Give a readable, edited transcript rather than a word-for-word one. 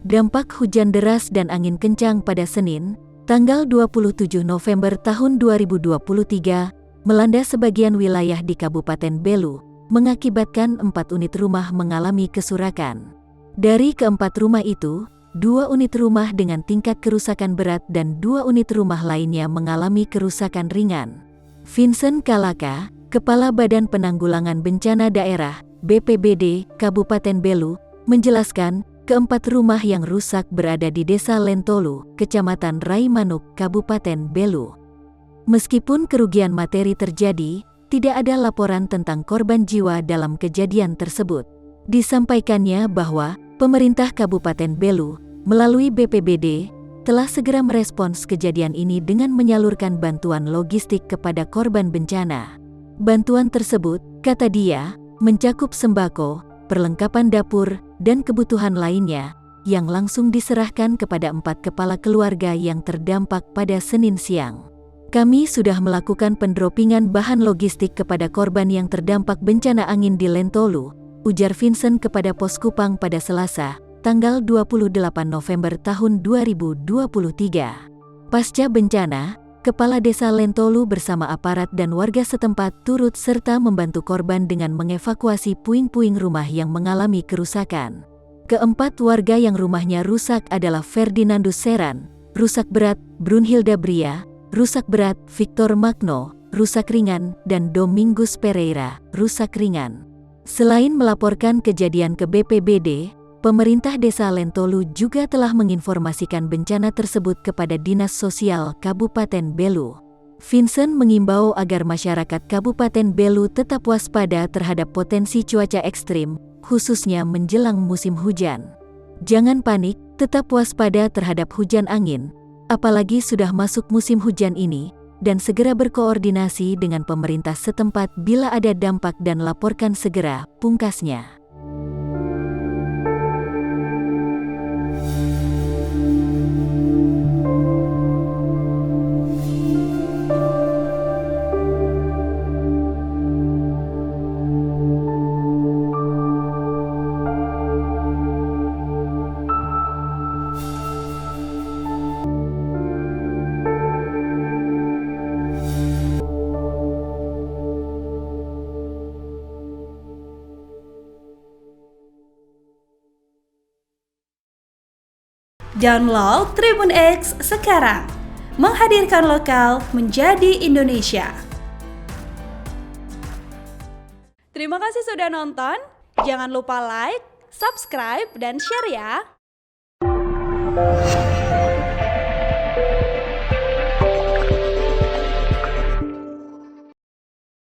dampak hujan deras dan angin kencang pada Senin, tanggal 27 November tahun 2023, melanda sebagian wilayah di Kabupaten Belu, mengakibatkan 4 unit rumah mengalami kerusakan. Dari keempat rumah itu, 2 unit rumah dengan tingkat kerusakan berat dan 2 unit rumah lainnya mengalami kerusakan ringan. Vincent Kalaka, Kepala Badan Penanggulangan Bencana Daerah, BPBD, Kabupaten Belu, menjelaskan, keempat rumah yang rusak berada di Desa Lentolu, Kecamatan Raimanuk, Kabupaten Belu. Meskipun kerugian materi terjadi, tidak ada laporan tentang korban jiwa dalam kejadian tersebut. Disampaikannya bahwa pemerintah Kabupaten Belu, melalui BPBD, telah segera merespons kejadian ini dengan menyalurkan bantuan logistik kepada korban bencana. Bantuan tersebut, kata dia, mencakup sembako, perlengkapan dapur, dan kebutuhan lainnya, yang langsung diserahkan kepada 4 kepala keluarga yang terdampak pada Senin siang. Kami sudah melakukan pendropingan bahan logistik kepada korban yang terdampak bencana angin di Lentolu, ujar Vincent kepada Poskupang pada Selasa, tanggal 28 November tahun 2023. Pasca bencana, Kepala Desa Lentolu bersama aparat dan warga setempat turut serta membantu korban dengan mengevakuasi puing-puing rumah yang mengalami kerusakan. Keempat warga yang rumahnya rusak adalah Ferdinandus Seran, rusak berat, Brunhilda Bria, rusak berat, Victor Magno, rusak ringan, dan Domingus Pereira, rusak ringan. Selain melaporkan kejadian ke BPBD, pemerintah Desa Lentolu juga telah menginformasikan bencana tersebut kepada Dinas Sosial Kabupaten Belu. Vincent mengimbau agar masyarakat Kabupaten Belu tetap waspada terhadap potensi cuaca ekstrim, khususnya menjelang musim hujan. Jangan panik, tetap waspada terhadap hujan angin, apalagi sudah masuk musim hujan ini, dan segera berkoordinasi dengan pemerintah setempat bila ada dampak dan laporkan segera, pungkasnya. Download Tribun X sekarang, menghadirkan lokal menjadi Indonesia. Terima kasih sudah nonton, jangan lupa like, subscribe, dan share ya.